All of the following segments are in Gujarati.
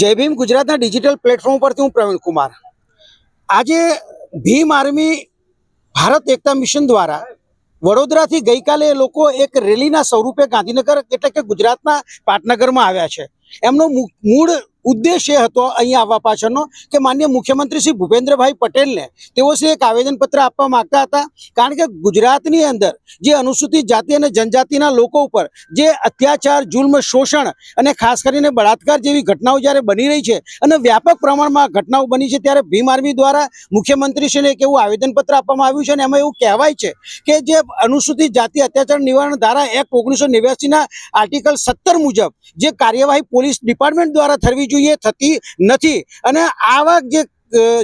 જય ભીમ ગુજરાતના ડિજિટલ પ્લેટફોર્મ પરથી હું પ્રવીણ કુમાર. આજે ભીમ આર્મી ભારત એકતા મિશન દ્વારા વડોદરાથી ગઈકાલે એ લોકો એક રેલીના સ્વરૂપે ગાંધીનગર એટલે કે ગુજરાતના પાટનગરમાં આવ્યા છે. એમનો મૂળ ઉદ્દેશ એ હતો અહીંયા આવવા પાછળનો કે માનનીય મુખ્યમંત્રી શ્રી ભૂપેન્દ્રભાઈ પટેલને તેઓ શ્રી એક આવેદનપત્ર આપવા માંગતા હતા. કારણ કે ગુજરાતની અંદર જે અનુસૂચિત જાતિ અને જનજાતિના લોકો ઉપર જે અત્યાચાર, જુલ્મ, શોષણ અને ખાસ કરીને બળાત્કાર જેવી ઘટનાઓ જ્યારે બની રહી છે અને વ્યાપક પ્રમાણમાં ઘટનાઓ બની છે, ત્યારે ભીમ આર્મી દ્વારા મુખ્યમંત્રીશ્રીને એક એવું આવેદનપત્ર આપવામાં આવ્યું છે અને એમાં એવું કહેવાય છે કે જે અનુસૂચિત જાતિ અત્યાચાર નિવારણ ધારા એક્ટ 1989ના આર્ટિકલ 17 મુજબ જે કાર્યવાહી પોલીસ ડિપાર્ટમેન્ટ દ્વારા થવી જોઈએ થતી નથી. અને આવા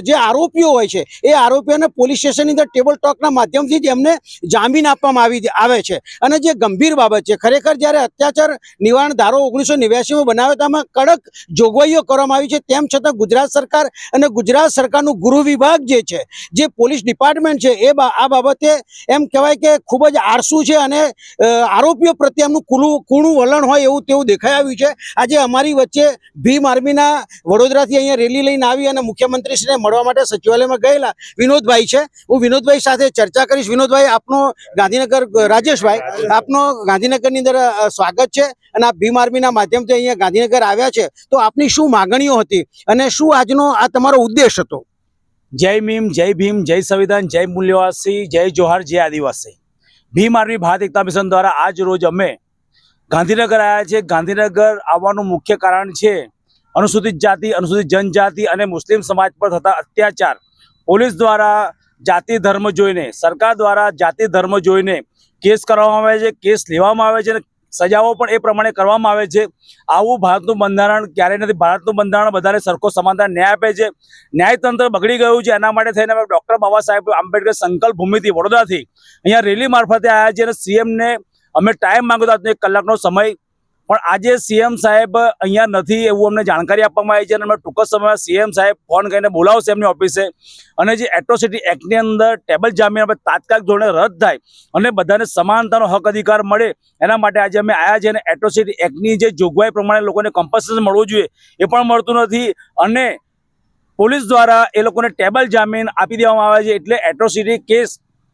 જે આરોપીઓ હોય છે એ આરોપીઓને પોલીસ સ્ટેશનની અંદર ટેબલ ટોકના માધ્યમથી જ એમને જામીન આપવામાં આવે છે. અને જે ગંભીર બાબત છે, ખરેખર જ્યારે અત્યાચાર નિવારણ ધારો 1989માં બનાવ્યો તો આમાં કડક જોગવાઈઓ કરવામાં આવી છે. તેમ છતાં ગુજરાત સરકાર અને ગુજરાત સરકારનું ગૃહ વિભાગ જે છે, જે પોલીસ ડિપાર્ટમેન્ટ છે, એ આ બાબતે એમ કહેવાય કે ખૂબ જ આળસુ છે અને આરોપીઓ પ્રત્યે એમનું કૂણું વલણ હોય એવું તેવું દેખાઈ આવ્યું છે. આજે અમારી વચ્ચે ભીમ આર્મીના વડોદરાથી અહીંયા રેલી લઈને આવી અને મુખ્યમંત્રીશ્રીને મળવા માટે સચિવાલયમાં ગયેલા વિનોદભાઈ છે. હું વિનોદભાઈ સાથે ચર્ચા કરીશ. વિનોદભાઈ, આપનો ગાંધીનગર, રાજેશભાઈ, આપનો ગાંધીનગરની અંદર સ્વાગત છે અને આપ ભીમ આર્મીના માધ્યમથી અહીંયા ગાંધીનગર આવ્યા છે, તો આપની શું માગણીઓ હતી અને શું આજનો આ તમારો ઉદ્દેશ હતો? જય ભીમ, જય ભીમ, જય સંવિધાન, જય મૂલ્યવાસી, જય જોહાર, જય આદિવાસી. ભીમ આર્મી ભારત એકતા મિશન દ્વારા આજ રોજ અમે ગાંધીનગર આવ્યા છે. ગાંધીનગર આવવાનું મુખ્ય કારણ છે અનુસૂચિત જાતિ, અનુસૂચિત જનજાતિ અને મુસ્લિમ સમાજ પર થતા અત્યાચાર. પોલીસ દ્વારા જાતિ ધર્મ જોઈને, સરકાર દ્વારા જાતિ ધર્મ જોઈને કેસ કરવામાં આવે છે, કેસ લેવામાં આવે છે અને સજાઓ પણ એ પ્રમાણે કરવામાં આવે છે. આવું ભારતનું બંધારણ ક્યારેય નથી. ભારતનું બંધારણ બધાને સરખો સમાનતા ન્યાય આપે છે. ન્યાયતંત્ર બગડી ગયું છે. એના માટે થઈને ડૉક્ટર બાબા સાહેબ આંબેડકર સંકલ્પ ભૂમિથી વડોદરાથી અહીંયા રેલી મારફતે આવ્યા છે અને સીએમને અમે ટાઈમ માંગ્યો હતો 1 કલાકનો સમય, પણ આજે સીએમ સાહેબ અહીંયા નથી એવું અમને જાણકારી આપવામાં આવી છે અને અમે ટૂંક જ સમયમાં સીએમ સાહેબ ફોન કરીને બોલાવશે એમની ઓફિસે. અને જે એટ્રોસિટી એક્ટની અંદર ટેબલ જામીન આપણે તાત્કાલિક ધોરણે રદ થાય અને બધાને સમાનતાનો હક અધિકાર મળે, એના માટે આજે અમે આવ્યા છીએ. અને એટ્રોસિટી એક્ટની જે જોગવાઈ પ્રમાણે લોકોને કમ્પન્સેશન મળવું જોઈએ એ પણ મળતું નથી અને પોલીસ દ્વારા એ લોકોને ટેબલ જામીન આપી દેવામાં આવે છે. એટલે એટ્રોસિટી કેસ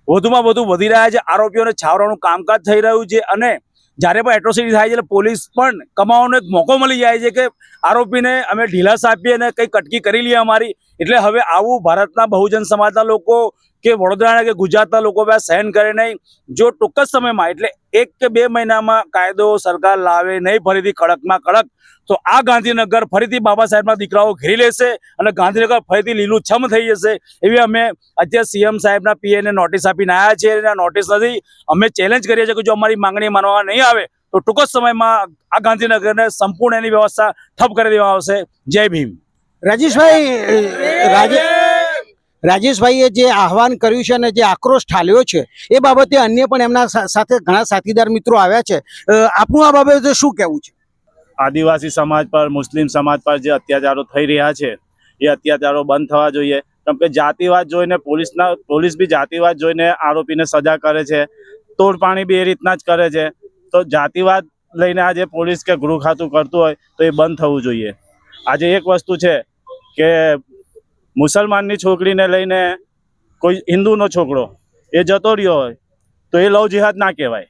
વધુમાં વધુ વધી રહ્યા છે. આરોપીઓને છાવરવાનું કામકાજ થઈ રહ્યું છે અને જ્યારે પણ એટ્રોસિટી થાય છે એટલે પોલીસ પણ કમાવાનો એક મોકો મળી જાય છે કે આરોપીને અમે ઢીલાસ આપીએ અને કંઈ કટકી કરી લઈએ અમારી. એટલે હવે આવું ભારતના બહુજન સમાજના લોકો કે વડોદરાના કે ગુજરાતના લોકો સહન કરે નહીં. જો ટૂંક જ સમયમાં એટલે 1 કે 2 મહિનામાં કાયદો સરકાર લાવે નહીં ફરીથી કડકમાં કડક, તો આ ગાંધીનગર ફરીથી બાબા સાહેબના દીકરાઓ ઘેરી લેશે અને ગાંધીનગર ફરીથી લીલુંછમ થઈ જશે. એવી અમે અત્યારે સીએમ સાહેબના પીએને નોટિસ આપીને આવ્યા છીએ. અને આ નોટિસ નથી, અમે ચેલેન્જ કરીએ છીએ કે જો અમારી માંગણી માનવામાં નહીં આવે તો ટૂંક જ સમયમાં આ ગાંધીનગરને સંપૂર્ણ એની વ્યવસ્થા ઠપ કરી દેવામાં આવશે. જય ભીમ. રાજેશભાઈએ જે આહવાન કર્યું છે અને જે આક્રોશ ઠાલ્યો છે એ બાબતે અન્ય પણ એમના સાથે ઘણા સાથીદાર મિત્રો આવ્યા છે. આપનું આ બાબતે શું કહેવું છે? આદિવાસી સમાજ પર, મુસ્લિમ સમાજ પર જે અત્યાચારો થઈ રહ્યા છે એ અત્યાચારો બંધ થવા જોઈએ. કેમ કે જાતિવાદ જોઈને પોલીસ બી જાતિવાદ જોઈને આરોપીને સજા કરે છે, તોડપાણી બી એ રીતના જ કરે છે. તો જાતિવાદ લઈને આજે પોલીસ કે ગૃહ ખાતું કરતું હોય તો એ બંધ થવું જોઈએ. આજે એક વસ્તુ છે કે મુસલમાનની છોકરીને લઈને કોઈ હિન્દુનો છોકરો એ જતો રહ્યો હોય તો એ લવ જિહાદ ના કહેવાય,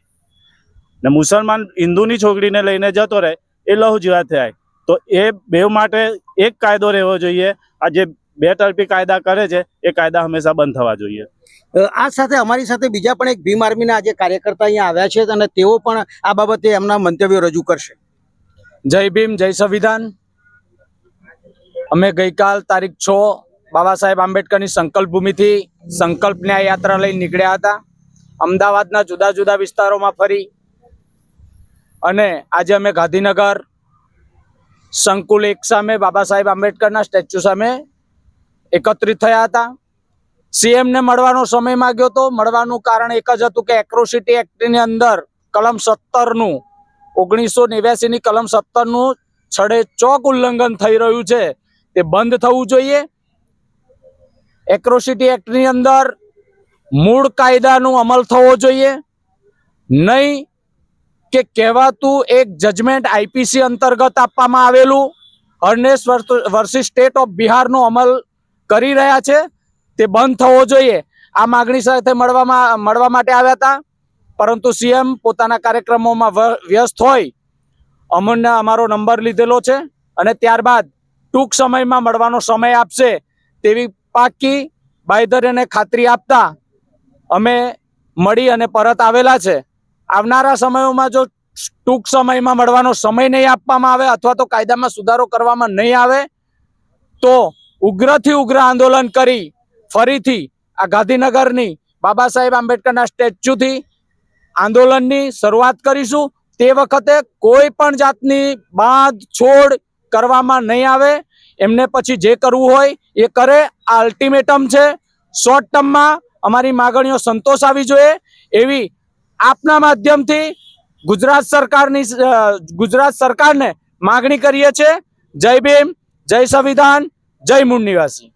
ને મુસલમાન હિન્દુની છોકરીને લઈને જતો રહે એ લવ જિહાદ થાય. તો એ બેવ માટે એક કાયદો રહેવો જોઈએ. આ જે બેતરફી કાયદા કરે છે એ કાયદા હંમેશા બંધ થવા જોઈએ. આ સાથે અમારી સાથે બીજા પણ એક ભીમ આર્મીના આજે કાર્યકર્તા અહીંયા આવ્યા છે અને તેઓ પણ આ બાબતે એમના મંતવ્યો રજૂ કરશે. જય ભીમ, જય સંવિધાન. અમે ગઈકાલ તારીખ 6 બાબા સાહેબ આંબેડકરની સંકલ્પ ભૂમિથી સંકલ્પ ન્યાય યાત્રા લઈને નીકળ્યા હતા. અમદાવાદના જુદા જુદા વિસ્તારોમાં ફરી અને આજે અમે ગાંધીનગર સંકુલ 1 સામે બાબા સાહેબ આંબેડકરના સ્ટેચ્યુ સામે એકત્રિત થયા હતા. સીએમને મળવાનો સમય માંગ્યો હતો. મળવાનું કારણ એક જ હતું કે એટ્રોસિટી એક્ટની અંદર કલમ 17નું 1989ની કલમ 17નું છડેચોક ઉલ્લંઘન થઈ રહ્યું છે, તે બંધ થવું જોઈએ. એટ્રોસિટી એક્ટની અંદર મૂળ કાયદાનો અમલ થવો જોઈએ, નહીં કે કહેવાતું એક જજમેન્ટ આઈપીસી અંતર્ગત આપવામાં આવેલું હરનેસ વર્સિસ સ્ટેટ ઓફ બિહારનો અમલ કરી રહ્યા છે તે બંધ થવો જોઈએ. આ માગણી સાથે મળવા માટે આવ્યા હતા, પરંતુ સીએમ પોતાના કાર્યક્રમોમાં વ્યસ્ત હોય અમને અમારો નંબર લીધેલો છે અને ત્યારબાદ ટૂંક સમયમાં મળવાનો સમય આપશે તેવી પાક્કી બાંયધરી ખાતરી આપતા અમે મળી અને પરત આવેલા છે. આવનારા સમયોમાં જો ટૂંક સમયમાં મળવાનો સમય નહીં આપવામાં આવે અથવા તો કાયદામાં સુધારો કરવામાં નહીં આવે તો ઉગ્રથી ઉગ્ર આંદોલન કરી ફરીથી આ ગાંધીનગરની બાબા સાહેબ આંબેડકરના સ્ટેચ્યુથી આંદોલનની શરૂઆત કરીશું. તે વખતે કોઈ પણ જાતની બાંધ છોડ કરવામાં નહીં આવે. એમને પછી જે કરવું હોય એ કરે. આ અલ્ટિમેટમ છે. શોર્ટ ટર્મમાં અમારી માગણીઓ સંતોષ આવી જોઈએ એવી આપના માધ્યમથી ગુજરાત સરકારને માગણી કરીએ છીએ. જય ભીમ, જય સંવિધાન, જય મૂળ નિવાસી.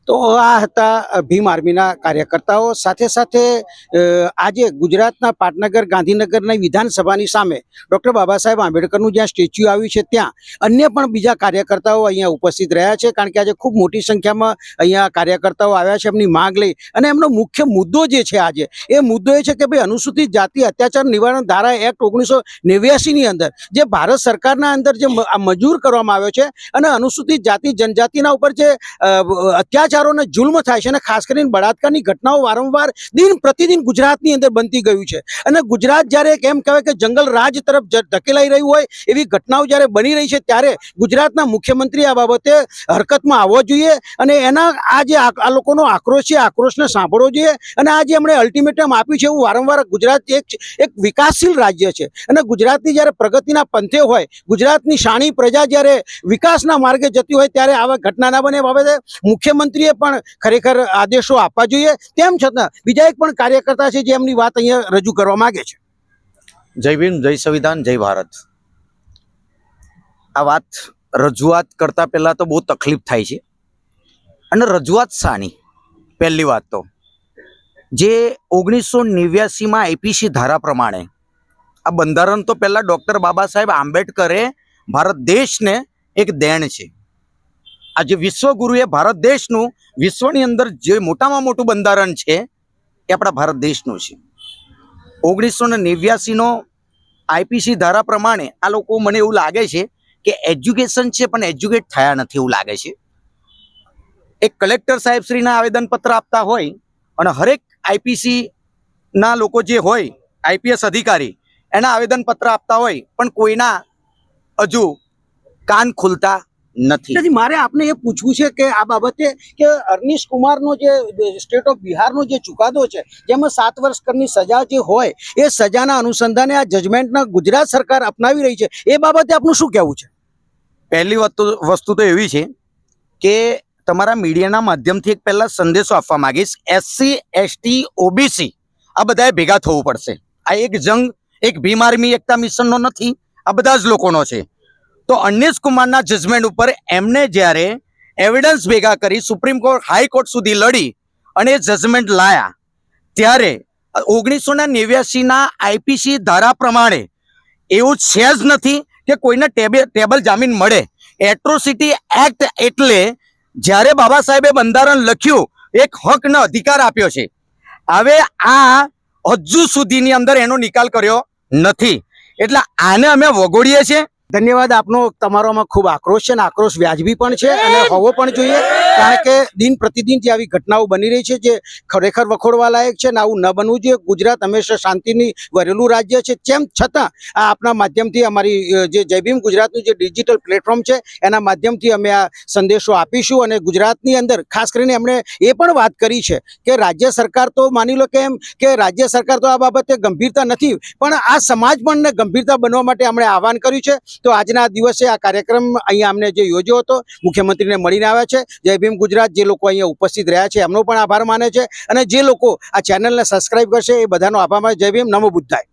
તો આ હતા ભીમ આર્મીના કાર્યકર્તાઓ. સાથે સાથે આજે ગુજરાતના પાટનગર ગાંધીનગરની વિધાનસભાની સામે ડૉક્ટર બાબા સાહેબ આંબેડકરનું જ્યાં સ્ટેચ્યુ આવ્યું છે ત્યાં અન્ય પણ બીજા કાર્યકર્તાઓ અહીંયા ઉપસ્થિત રહ્યા છે, કારણ કે આજે ખૂબ મોટી સંખ્યામાં અહીંયા કાર્યકર્તાઓ આવ્યા છે એમની માંગ લઈ. અને એમનો મુખ્ય મુદ્દો જે છે આજે એ મુદ્દો એ છે કે ભાઈ અનુસૂચિત જાતિ અત્યાચાર નિવારણ ધારા એક્ટ 1989ની અંદર જે ભારત સરકારના અંદર જે મંજૂર કરવામાં આવ્યો છે અને અનુસૂચિત જાતિ જનજાતિના ઉપર જે અત્યાચાર ને જુલ્મ થાય છે અને ખાસ કરીને બળાત્કારની ઘટનાઓ વારંવાર દિન પ્રતિદિન ગુજરાતની અંદર બનતી ગયું છે. અને ગુજરાત જ્યારે એમ કહેવાય કે જંગલ રાજ તરફ ધકેલાઈ રહ્યું હોય એવી ઘટનાઓ જ્યારે બની રહી છે ત્યારે ગુજરાતના મુખ્યમંત્રી આ બાબતે હરકતમાં આવવો જોઈએ અને એના આ જે આ લોકોનો આક્રોશ છે આક્રોશને સાંભળવો જોઈએ. અને આ જે એમણે અલ્ટિમેટમ આપ્યું છે એવું વારંવાર ગુજરાત એક વિકાસશીલ રાજ્ય છે અને ગુજરાતની જ્યારે પ્રગતિના પંથે હોય, ગુજરાતની શાણી પ્રજા જ્યારે વિકાસના માર્ગે જતી હોય ત્યારે આવા ઘટના ના બને એ બાબતે મુખ્યમંત્રી પણ ખરેખર આદેશો આપવા જોઈએ. તેમ છતાં બીજા એક પણ કાર્યકર્તા છે જે એમની વાત અહીંયા રજૂ કરવા માંગે છે. જય ભીમ, જય સંવિધાન, જય ભારત. આ વાત રજૂઆત કરતા પહેલા તો બહુ તકલીફ થાય છે. અને રજૂઆત શાની? પહેલી વાત તો જે 1989માં આઈપીસી ધારા પ્રમાણે આ બંધારણ તો પહેલા ડૉક્ટર બાબા સાહેબ આંબેડકરે ભારત દેશને એક દેણ છે. આજે વિશ્વગુરુએ ભારત દેશનું વિશ્વની અંદર જે મોટામાં મોટું બંધારણ છે એ આપણા ભારત દેશનું છે. 1989નો આઈપીસી ધારા પ્રમાણે આ લોકો, મને એવું લાગે છે કે એજ્યુકેશન છે પણ એજ્યુકેટ થયા નથી એવું લાગે છે. એક કલેક્ટર સાહેબશ્રીના આવેદનપત્ર આપતા હોય અને હરેક આઈપીસી ના લોકો જે હોય, આઈપીએસ અધિકારી, એના આવેદનપત્ર આપતા હોય પણ કોઈના હજુ કાન ખુલતા નથી. મારે આપને એ પૂછવું છે કે આ બાબતે કે અરનીશ કુમારનો જે સ્ટેટ ઓફ બિહારનો જે ચુકાદો છે જેમાં 7 વર્ષ કરની સજા જે હોય એ સજાના અનુસંધાને આ જજમેન્ટના ગુજરાત સરકાર અપનાવી રહી છે, એ બાબતે આપનું શું કહેવું છે? પહેલી વસ્તુ તો એવી છે કે તમારા મીડિયાના માધ્યમથી એક પહેલા સંદેશો આપવા માંગીશ. એસસી, એસટી, ઓબીસી આ બધાએ ભેગા થવું પડશે. આ એક જંગ એક ભીમ આર્મી એકતા મિશનનો નથી, આ બધા જ લોકોનો છે. તો અરનીશ કુમારના જજમેન્ટ ઉપર એમને જ્યારે એવિડન્સ ભેગા કરી સુપ્રીમ કોર્ટ, હાઈકોર્ટ સુધી લડી અને એ જજમેન્ટ લાયા ત્યારે 1989ના આઈપીસી ધારા પ્રમાણે એવું છે જ નથી કે કોઈને ટેબલ જામીન મળે. એટ્રોસિટી એક્ટ એટલે જ્યારે બાબા સાહેબે બંધારણ લખ્યું એક હક ને અધિકાર આપ્યો છે. હવે આ હજુ સુધીની અંદર એનો નિકાલ કર્યો નથી, એટલે આને અમે વગોડીએ છીએ. ધન્યવાદ આપનો. તમારોમાં ખૂબ આક્રોશ છે અને આક્રોશ વ્યાજબી પણ છે અને હોવો પણ જોઈએ, કારણ કે દિન પ્રતિદિન જે આવી ઘટનાઓ બની રહી છે જે ખરેખર વખોડવા લાયક છે અને આવું ન બનવું જોઈએ. ગુજરાત હંમેશા શાંતિની વરેલું રાજ્ય છે. તેમ છતાં આ આપના માધ્યમથી અમારી જે જય ભીમ ગુજરાતનું જે ડિજિટલ પ્લેટફોર્મ છે એના માધ્યમથી અમે આ સંદેશો આપીશું. અને ગુજરાતની અંદર ખાસ કરીને એમણે એ પણ વાત કરી છે કે રાજ્ય સરકાર તો માની લો કે એમ કે રાજ્ય સરકાર તો આ બાબતે ગંભીરતા નથી, પણ આ સમાજ પણ ગંભીરતા બનવા માટે એમણે આહવાન કર્યું છે. તો આજના દિવસે આ કાર્યક્રમ અહીંયા અમને જે યોજ્યો હતો મુખ્યમંત્રીને મળીને આવ્યા છે. જય ભીમ ગુજરાત જે લોકો અહીંયા ઉપસ્થિત રહ્યા છે એમનો પણ આભાર માને છે અને જે લોકો આ ચેનલને સબસ્ક્રાઇબ કરશે એ બધાનો આભાર માને. જય ભીમ, નમો બુદ્ધાય.